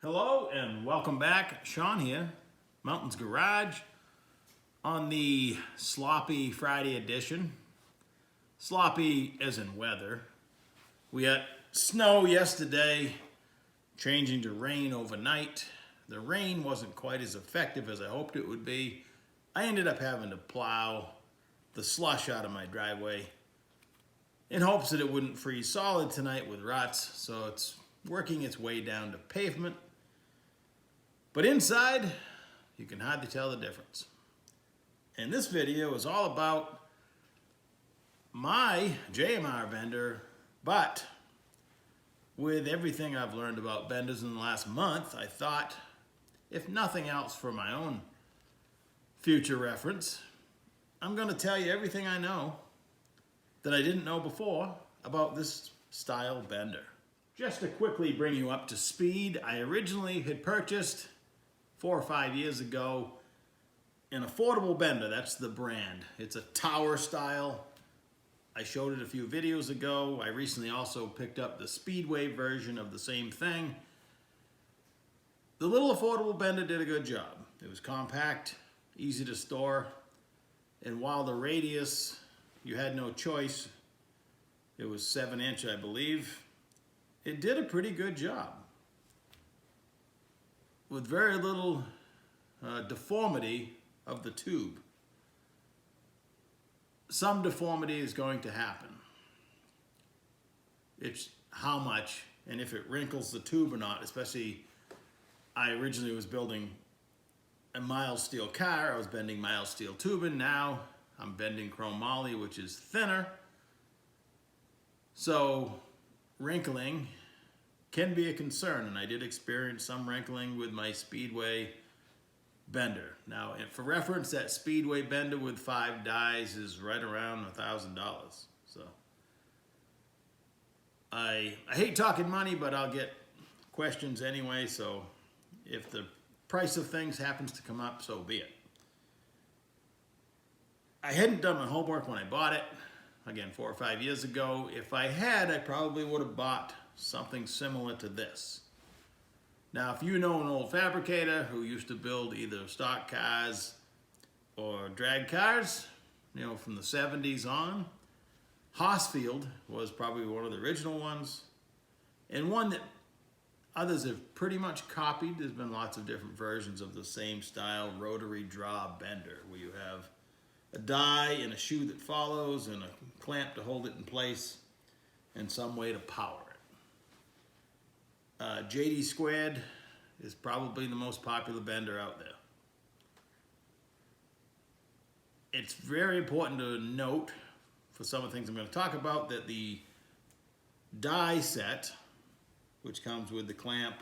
Hello and welcome back. Sean here, Mountains Garage, on the sloppy Friday edition. Sloppy as in weather. We had snow yesterday, changing to rain overnight. The rain wasn't quite as effective as I hoped it would be. I ended up having to plow the slush out of my driveway in hopes that it wouldn't freeze solid tonight with ruts, so it's working its way down to pavement. But inside, you can hardly tell the difference. And this video is all about my JMR bender, but with everything I've learned about benders in the last month, I thought, if nothing else for my own future reference, I'm going to tell you everything I know that I didn't know before about this style bender. Just to quickly bring you up to speed, I originally had purchased 4 or 5 years ago an affordable bender. That's the brand. It's a tower style. I showed it a few videos ago. I recently also picked up the Speedway version of the same thing. The little affordable bender did a good job. It was compact, easy to store, and while the radius, you had no choice, it was 7-inch, I believe, it did a pretty good job with very little deformity of the tube. Some deformity is going to happen. It's how much and if it wrinkles the tube or not, especially I originally was building a mild steel car. I was bending mild steel tubing. Now I'm bending chrome moly, which is thinner. So wrinkling can be a concern, and I did experience some wrinkling with my Speedway bender. Now, for reference, that Speedway bender with 5 dies is right around $1,000. So I hate talking money, but I'll get questions anyway, so if the price of things happens to come up, so be it. I hadn't done my homework when I bought it, again, 4 or 5 years ago. If I had, I probably would have bought something similar to this. Now, if you know an old fabricator who used to build either stock cars or drag cars, you know, from the 70s on, Hossfield was probably one of the original ones, and one that others have pretty much copied. There's been lots of different versions of the same style rotary draw bender, where you have a die and a shoe that follows and a clamp to hold it in place and some way to power it. JD squared is probably the most popular bender out there. It's very important to note, for some of the things I'm going to talk about, that the die set, which comes with the clamp,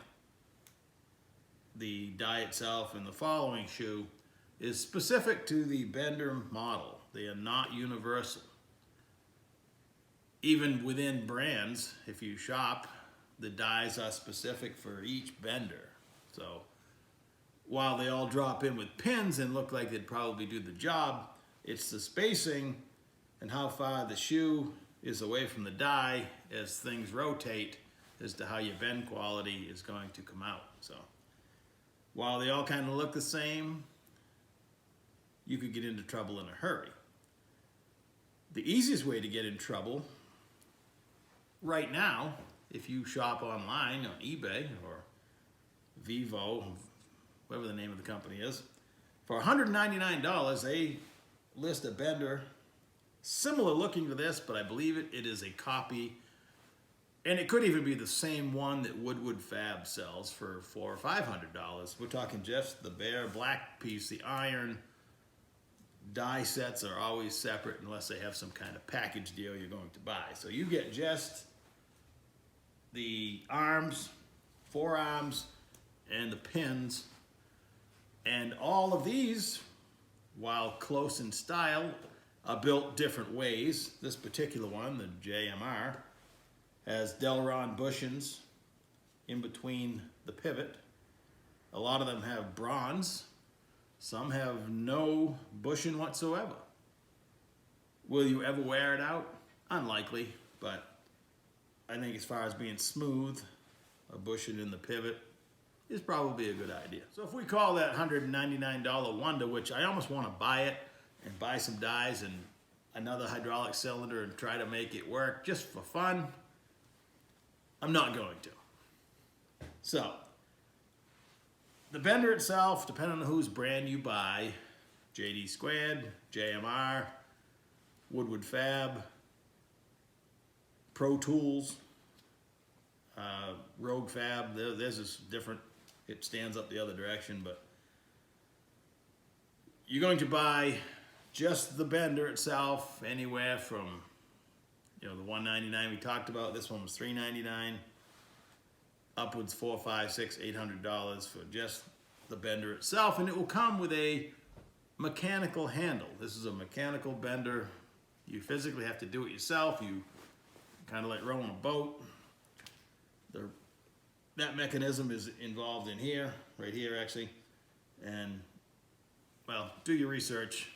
the die itself, and the following shoe, is specific to the bender model. They are not universal. Even within brands, if you shop, the dies are specific for each bender. So while they all drop in with pins and look like they'd probably do the job, it's the spacing and how far the shoe is away from the die as things rotate as to how your bend quality is going to come out. So while they all kind of look the same, you could get into trouble in a hurry. The easiest way to get in trouble right now, if you shop online on eBay or Vivo, whatever the name of the company is, for $199, they list a bender similar looking to this, but I believe it is a copy, and it could even be the same one that Woodwood Fab sells for $400 or $500. We're talking just the bare black piece. The iron die sets are always separate unless they have some kind of package deal you're going to buy. So you get just the arms, forearms, and the pins, and all of these, while close in style, are built different ways. This particular one, the JMR, has Delron bushings in between the pivot. A lot of them have bronze. Some have no bushing whatsoever. Will you ever wear it out? Unlikely, but I think as far as being smooth, a bushing in the pivot is probably a good idea. So if we call that $199 wonder, which I almost want to buy it and buy some dies and another hydraulic cylinder and try to make it work just for fun, I'm not going to. So the bender itself, depending on whose brand you buy, JD Squared, JMR, Woodward Fab, Pro Tools, Rogue Fab, theirs is different. It stands up the other direction, but you're going to buy just the bender itself anywhere from, the $199 we talked about. This one was $399, upwards $400, $500, $600, $800 for just the bender itself, and it will come with a mechanical handle. This is a mechanical bender. You physically have to do it yourself. You kind of like rowing a boat. That mechanism is involved in here, right here actually, and well, do your research.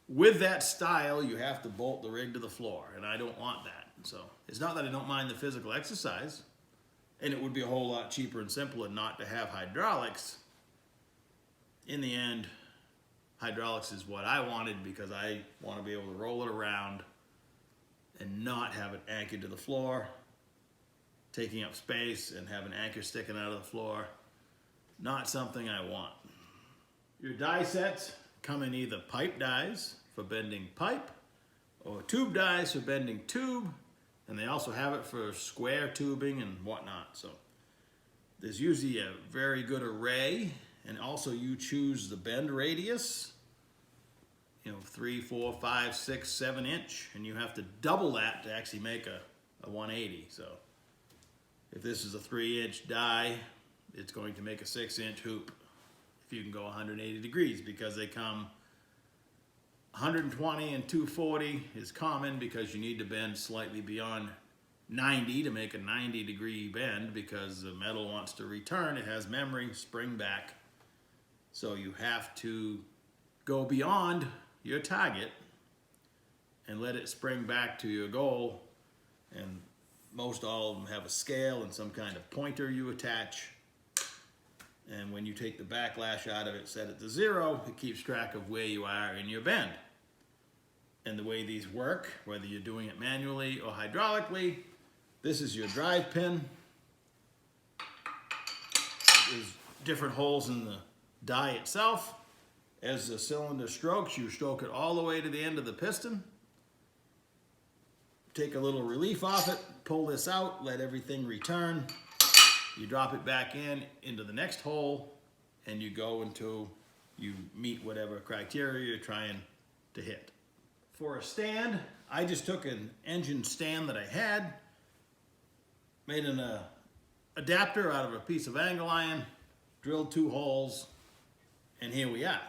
With that style, you have to bolt the rig to the floor, and I don't want that. So it's not that I don't mind the physical exercise, and it would be a whole lot cheaper and simpler not to have hydraulics. In the end, hydraulics is what I wanted because I want to be able to roll it around and not have it anchored to the floor, taking up space and have an anchor sticking out of the floor. Not something I want. Your die sets come in either pipe dies for bending pipe or tube dies for bending tube, and they also have it for square tubing and whatnot. So there's usually a very good array, and also you choose the bend radius, 3, 4, 5, 6, 7 inch, and you have to double that to actually make a 180. So if this is a 3-inch die, it's going to make a 6-inch hoop if you can go 180 degrees, because they come 120 and 240 is common because you need to bend slightly beyond 90 to make a 90-degree bend, because the metal wants to return. It has memory, spring back. So you have to go beyond your target and let it spring back to your goal. And most all of them have a scale and some kind of pointer you attach. And when you take the backlash out of it, set it to 0, it keeps track of where you are in your bend. And the way these work, whether you're doing it manually or hydraulically, this is your drive pin. There's different holes in the die itself. As the cylinder strokes, you stroke it all the way to the end of the piston. Take a little relief off it, pull this out, let everything return. You drop it back into the next hole, and you go until you meet whatever criteria you're trying to hit. For a stand, I just took an engine stand that I had, made an adapter out of a piece of angle iron, drilled 2 holes, and here we are.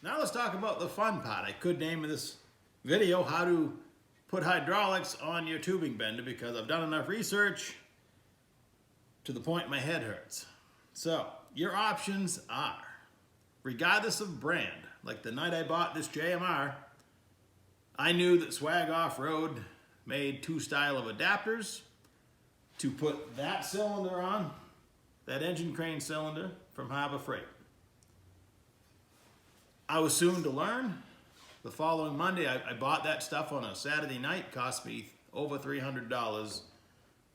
Now let's talk about the fun part. I could name this video how to put hydraulics on your tubing bender, because I've done enough research to the point my head hurts. So your options are, regardless of brand, like the night I bought this JMR, I knew that Swag Off-Road made 2 style of adapters to put that cylinder on, that engine crane cylinder from Harbor Freight. I was soon to learn. The following Monday, I bought that stuff on a Saturday night. Cost me over $300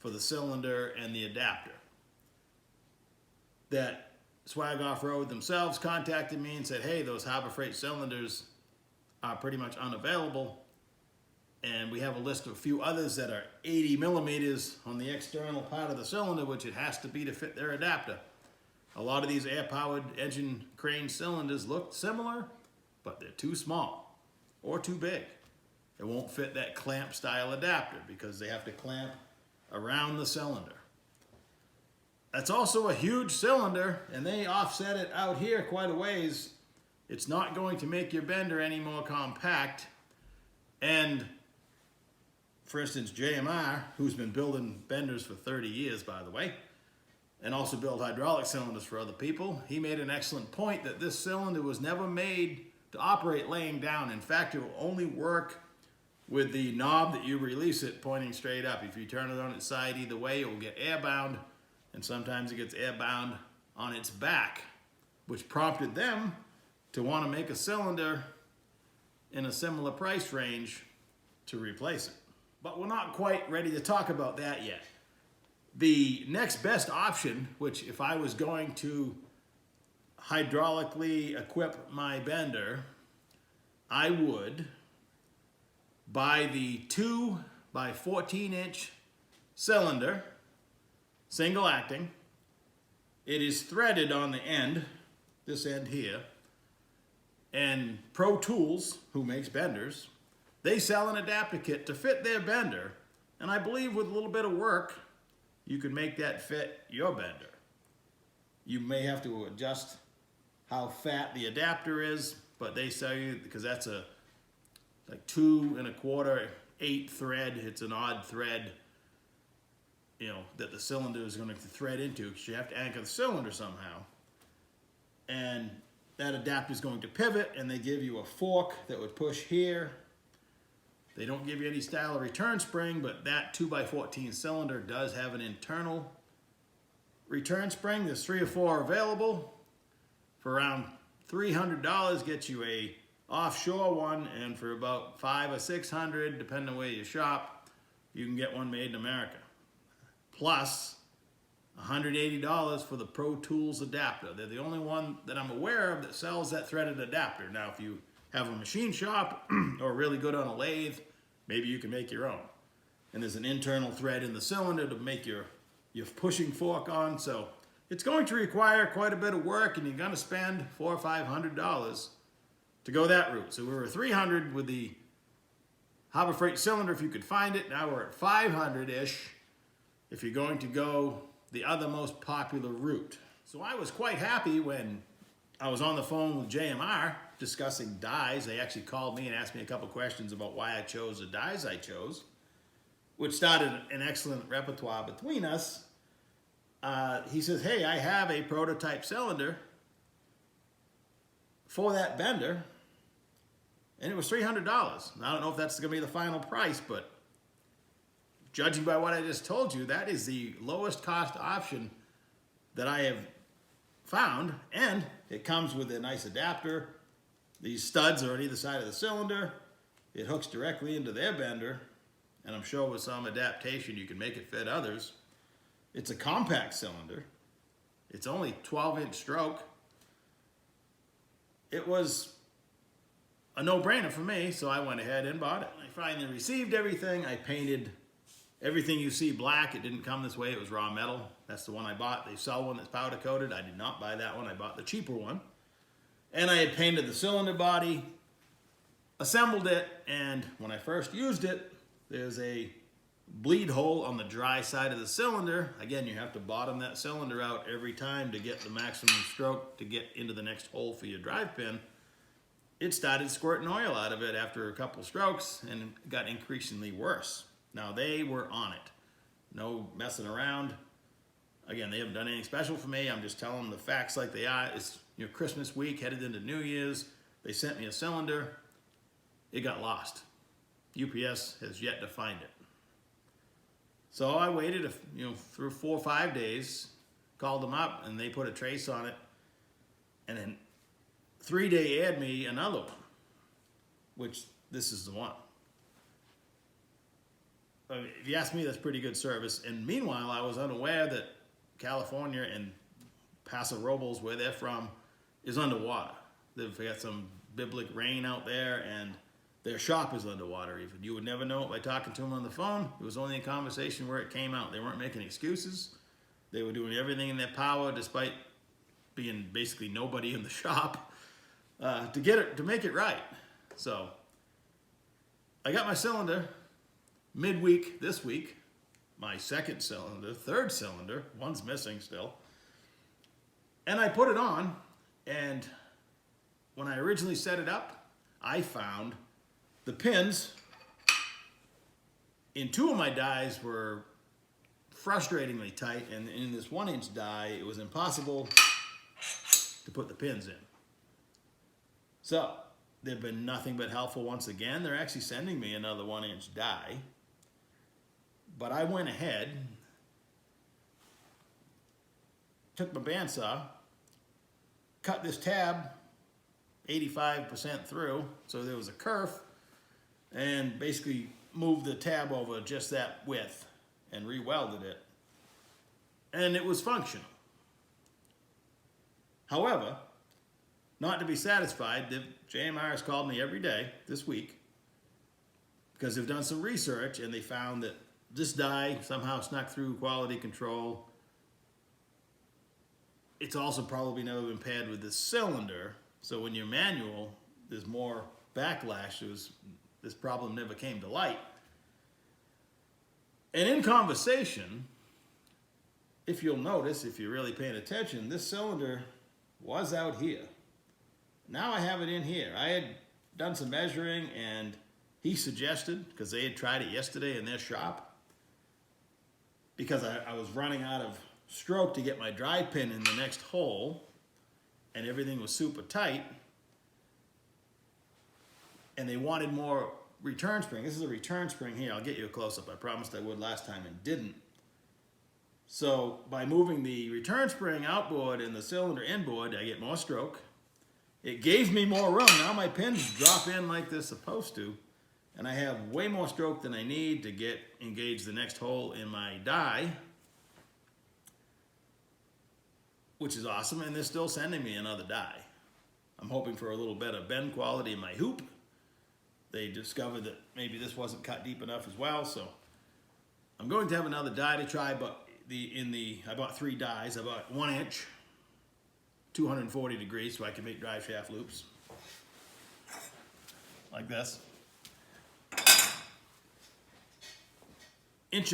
for the cylinder and the adapter. That Swag Off-Road themselves contacted me and said, hey, those Harbor Freight cylinders are pretty much unavailable, and we have a list of a few others that are 80 millimeters on the external part of the cylinder, which it has to be to fit their adapter. A lot of these air-powered engine crane cylinders look similar, but they're too small or too big. It won't fit that clamp style adapter because they have to clamp around the cylinder. That's also a huge cylinder, and they offset it out here quite a ways. It's not going to make your bender any more compact. And for instance, JMR, who's been building benders for 30 years, by the way, and also build hydraulic cylinders for other people, he made an excellent point that this cylinder was never made to operate laying down. In fact, it will only work with the knob that you release it pointing straight up. If you turn it on its side either way, it will get airbound and sometimes it gets airbound on its back, which prompted them to want to make a cylinder in a similar price range to replace it. But we're not quite ready to talk about that yet. The next best option, which if I was going to hydraulically equip my bender, I would buy the 2 by 14 inch cylinder, single acting. It is threaded on the end, this end here, and Pro Tools, who makes benders, they sell an adapter kit to fit their bender, and I believe with a little bit of work, you can make that fit your bender. You may have to adjust how fat the adapter is, but they sell you, because that's a like 2 1/4 8 thread. It's an odd thread, you know, that the cylinder is going to thread into, because you have to anchor the cylinder somehow. And that adapter is going to pivot, and they give you a fork that would push here. They don't give you any style of return spring, but that 2 by 14 cylinder does have an internal return spring. There's 3 or 4 available. For around $300 gets you a offshore one, and for about $500 or $600, depending on where you shop, you can get one made in America. Plus $180 for the Pro Tools adapter. They're the only one that I'm aware of that sells that threaded adapter. Now, if you have a machine shop or really good on a lathe, maybe you can make your own. And there's an internal thread in the cylinder to make your pushing fork on. So it's going to require quite a bit of work, and you're going to spend $400 or $500 to go that route. So we were $300 with the Harbor Freight cylinder if you could find it. Now we're at $500-ish if you're going to go the other most popular route. So I was quite happy when I was on the phone with JMR discussing dies. They actually called me and asked me a couple questions about why I chose the dies I chose, which started an excellent repertoire between us. He says, hey, I have a prototype cylinder for that bender, and it was $300. I don't know if that's going to be the final price, but judging by what I just told you, that is the lowest cost option that I have found, and it comes with a nice adapter. These studs are on either side of the cylinder. It hooks directly into their bender, and I'm sure with some adaptation you can make it fit others. It's a compact cylinder. It's only 12-inch stroke. It was a no-brainer for me, so I went ahead and bought it. I finally received everything. I painted everything you see black. It didn't come this way. It was raw metal. That's the one I bought. They sell one that's powder coated. I did not buy that one. I bought the cheaper one. And I had painted the cylinder body, assembled it, and when I first used it, there's a bleed hole on the dry side of the cylinder. Again, you have to bottom that cylinder out every time to get the maximum stroke to get into the next hole for your drive pin. It started squirting oil out of it after a couple strokes, and it got increasingly worse. Now, they were on it. No messing around. Again, they haven't done anything special for me. I'm just telling them the facts like they are. It's Christmas week, headed into New Year's. They sent me a cylinder. It got lost. UPS has yet to find it. So I waited, through 4 or 5 days, called them up, and they put a trace on it. And then 3 day aired me another one, which this is the one. If you ask me, that's pretty good service. And meanwhile, I was unaware that California and Paso Robles, where they're from, is underwater. They've got some biblical rain out there, and their shop is underwater even. You would never know it by talking to them on the phone. It was only a conversation where it came out. They weren't making excuses. They were doing everything in their power, despite being basically nobody in the shop, to make it right. So I got my cylinder midweek this week, my second cylinder, third cylinder, one's missing still. And I put it on, and when I originally set it up, I found the pins in 2 of my dies were frustratingly tight, and in this 1-inch die, it was impossible to put the pins in. So they've been nothing but helpful once again. They're actually sending me another 1-inch die. But I went ahead took my bandsaw, cut this tab 85% through, so there was a kerf, and basically moved the tab over just that width and re-welded it, and it was functional. However, not to be satisfied, the JMR has called me every day this week because they've done some research and they found that this die somehow snuck through quality control. It's also probably never been paired with this cylinder, so when you're manual, there's more backlash. This problem never came to light. And in conversation, if you'll notice, if you're really paying attention, this cylinder was out here. Now I have it in here. I had done some measuring and he suggested, because they had tried it yesterday in their shop, because I was running out of stroke to get my drive pin in the next hole and everything was super tight, and they wanted more return spring. This is a return spring here. I'll get you a close-up. I promised I would last time and didn't. So by moving the return spring outboard and the cylinder inboard, I get more stroke. It gave me more room. Now my pins drop in like they're supposed to, and I have way more stroke than I need to get engaged the next hole in my die, which is awesome, and they're still sending me another die. I'm hoping for a little better bend quality in my hoop. They discovered that maybe this wasn't cut deep enough as well, so I'm going to have another die to try, but I bought 3 dies. I bought 1 inch, 240 degrees, so I can make drive shaft loops like this. 1.25 inches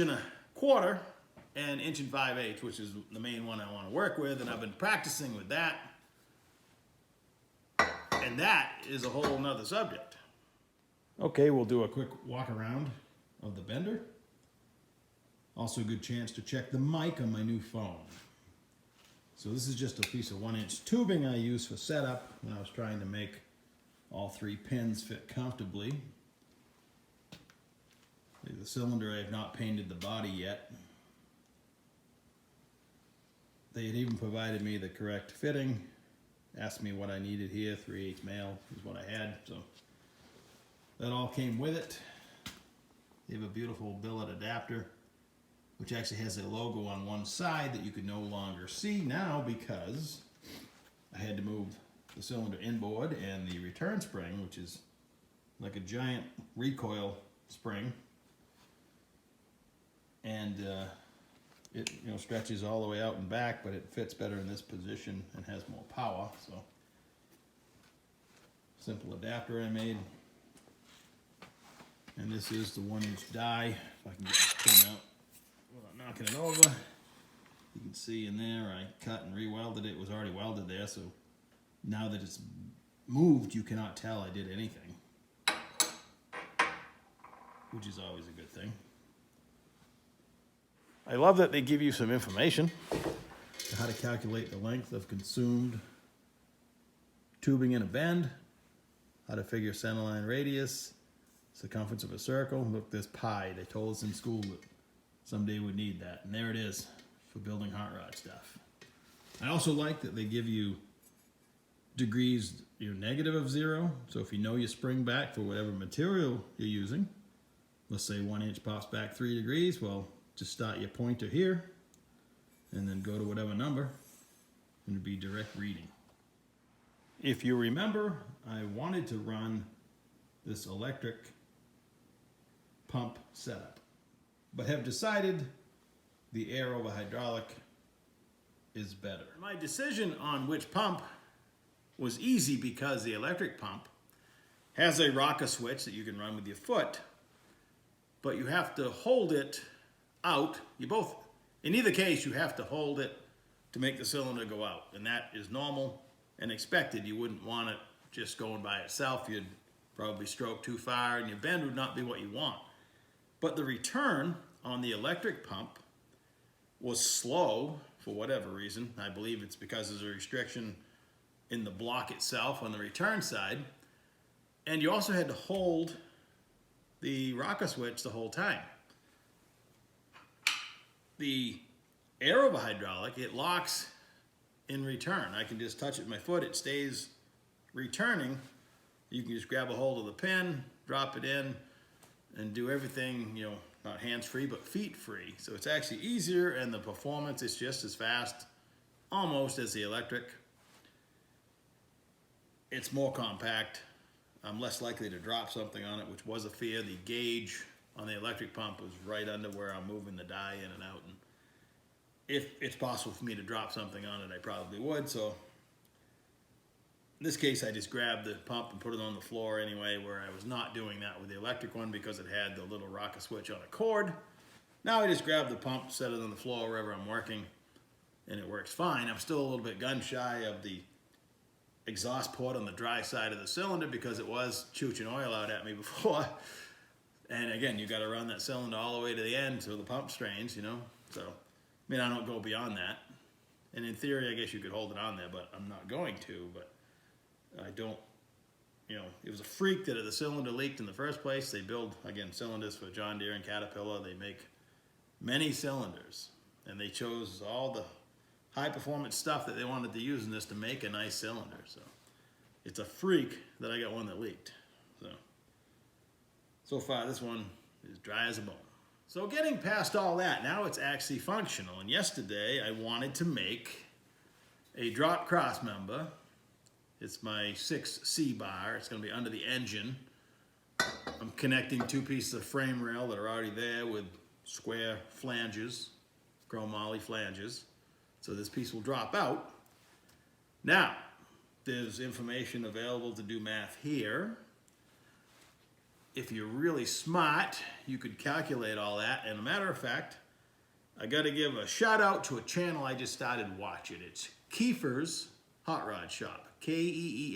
and 1 5/8 inches, which is the main one I want to work with, and I've been practicing with that, and that is a whole nother subject. Okay, we'll do a quick walk around of the bender. Also a good chance to check the mic on my new phone. So this is just a piece of 1-inch tubing I used for setup when I was trying to make all 3 pins fit comfortably. The cylinder, I have not painted the body yet. They had even provided me the correct fitting, asked me what I needed here. 3/8 male is what I had, so that all came with it. They have a beautiful billet adapter, which actually has a logo on one side that you could no longer see now because I had to move the cylinder inboard and the return spring, which is like a giant recoil spring, and it stretches all the way out and back, but it fits better in this position and has more power. So simple adapter I made, and this is the 1-inch die. If I can get this pin out without knocking it over, you can see in there I cut and re-welded it. It was already welded there, so now that it's moved, you cannot tell I did anything, which is always a good thing. I love that they give you some information on how to calculate the length of consumed tubing in a bend, how to figure centerline radius, circumference of a circle. Look, this pi. They told us in school that someday we'd need that, and there it is for building hot rod stuff. I also like that they give you degrees, negative of 0. So if you know your spring back for whatever material you're using, let's say 1 inch pops back 3 degrees, well, just start your pointer here and then go to whatever number, and it'll be direct reading. If you remember, I wanted to run this electric pump setup, but have decided the air over hydraulic is better. My decision on which pump was easy because the electric pump has a rocker switch that you can run with your foot, but you have to hold it out. In either case, you have to hold it to make the cylinder go out, and that is normal and expected. You wouldn't want it just going by itself. You'd probably stroke too far and your bend would not be what you want. But the return on the electric pump was slow for whatever reason. I believe it's because there's a restriction in the block itself on the return side, and you also had to hold the rocker switch the whole time. The air over hydraulic, it locks in return. I can just touch it with my foot, it stays returning. You can just grab a hold of the pin, drop it in, and do everything, you know, not hands-free, but feet-free. So it's actually easier, and the performance is just as fast, almost, as the electric. It's more compact. I'm less likely to drop something on it, which was a fear. The gauge on the electric pump was right under where I'm moving the die in and out. And if it's possible for me to drop something on it, I probably would. So in this case, I just grabbed the pump and put it on the floor anyway, where I was not doing that with the electric one because it had the little rocker switch on a cord. Now I just grab the pump, set it on the floor wherever I'm working, and it works fine. I'm still a little bit gun shy of the exhaust port on the dry side of the cylinder because it was chooching oil out at me before. And again, you got to run that cylinder all the way to the end so the pump strains, you know. So, I mean, I don't go beyond that. And in theory, I guess you could hold it on there, but I'm not going to. But I don't, you know, it was a freak that the cylinder leaked in the first place. They build, again, cylinders for John Deere and Caterpillar. They make many cylinders, and they chose all the high performance stuff that they wanted to use in this to make a nice cylinder. So it's a freak that I got one that leaked. So far this one is dry as a bone. So getting past all that, now it's actually functional. And yesterday I wanted to make a drop cross member. It's my 6C bar. It's going to be under the engine. I'm connecting two pieces of frame rail that are already there with square flanges, chromoly flanges. So this piece will drop out. Now, there's information available to do math here. If you're really smart, you could calculate all that. And a matter of fact, I got to give a shout out to a channel I just started watching. It's Kiefer's Hot Rod Shop. Keefer''S.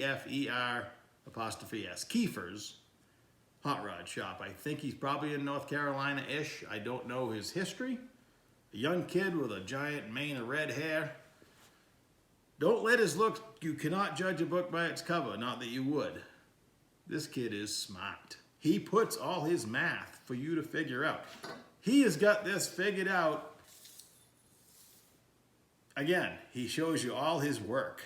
Kiefer's Hot Rod Shop. I think he's probably in North Carolina-ish. I don't know his history. A young kid with a giant mane of red hair. Don't let his looks, you cannot judge a book by its cover, not that you would. This kid is smart. He puts all his math for you to figure out. He has got this figured out. Again, he shows you all his work.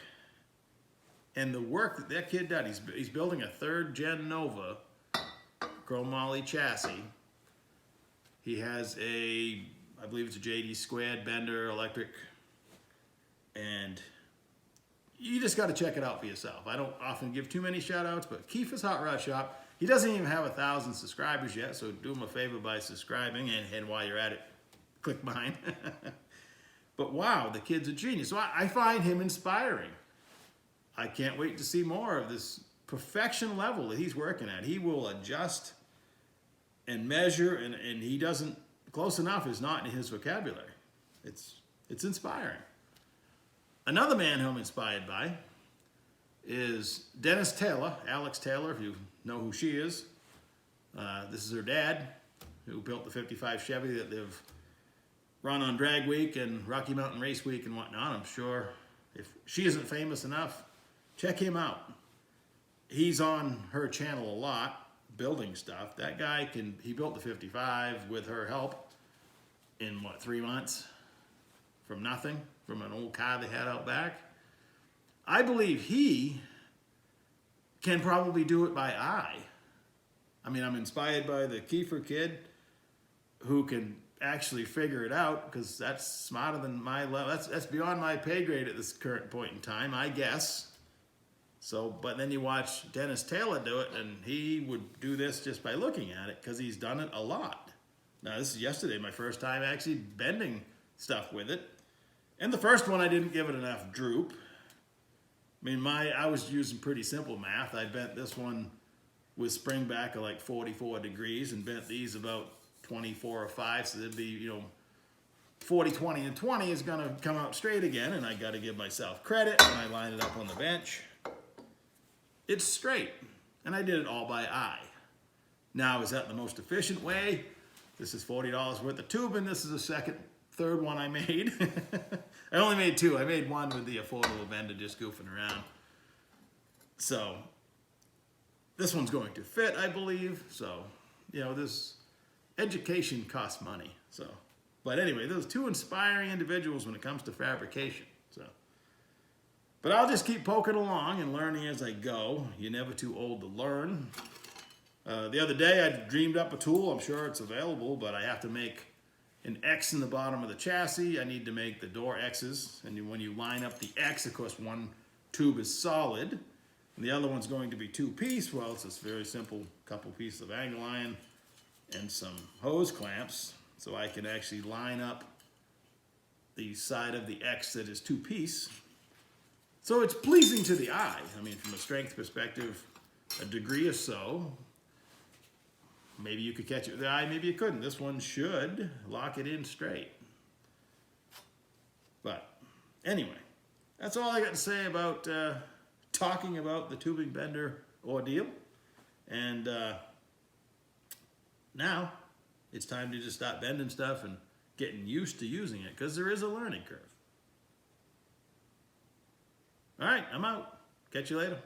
And the work that kid did, he's building a 3rd Gen Nova chromoly chassis. He has a, I believe it's a JD squared bender electric, and you just got to check it out for yourself. I don't often give too many shout outs, but Kiefer's Hot Rod Shop, he doesn't even have 1,000 subscribers yet, so do him a favor by subscribing, and while you're at it, click mine. But wow, the kid's a genius. So I find him inspiring. I can't wait to see more of this perfection level that he's working at. He will adjust and measure, and he doesn't, close enough is not in his vocabulary. It's inspiring. Another man who I'm inspired by is Dennis Taylor, Alex Taylor, if you know who she is. This is her dad, who built the 55 Chevy that they've run on Drag Week and Rocky Mountain Race Week and whatnot. I'm sure if she isn't famous enough, check him out. He's on her channel a lot, building stuff. That guy he built the 55 with her help in, 3 months? From nothing, from an old car they had out back. I believe he can probably do it by eye. I mean, I'm inspired by the Kiefer kid who can actually figure it out, because that's smarter than my level. That's beyond my pay grade at this current point in time, I guess. So, but then you watch Dennis Taylor do it, and he would do this just by looking at it, because he's done it a lot. Now, this is yesterday, my first time actually bending stuff with it. And the first one, I didn't give it enough droop. I mean, I was using pretty simple math. I bent this one with spring back of like 44 degrees and bent these about 24 or 5. So there'd be, 40, 20, and 20 is gonna come out straight again. And I gotta give myself credit when I line it up on the bench. It's straight. And I did it all by eye. Now, is that the most efficient way? This is $40 worth of tubing. This is the third one I made. I only made 2. I made one with the affordable bender just goofing around. So this one's going to fit, I believe. So, this education costs money. So, but anyway, those 2 inspiring individuals when it comes to fabrication. So But I'll just keep poking along and learning as I go. You're never too old to learn. The other day I dreamed up a tool. I'm sure it's available, but I have to make an X in the bottom of the chassis. I need to make the door X's. And when you line up the X, of course, one tube is solid and the other one's going to be two-piece. Well, it's this very simple couple pieces of angle iron and some hose clamps, so I can actually line up the side of the X that is two-piece. So it's pleasing to the eye. I mean, from a strength perspective, a degree or so. Maybe you could catch it with the eye, maybe you couldn't. This one should lock it in straight. But anyway, that's all I got to say about talking about the tubing bender ordeal. And now it's time to just start bending stuff and getting used to using it, because there is a learning curve. All right, I'm out. Catch you later.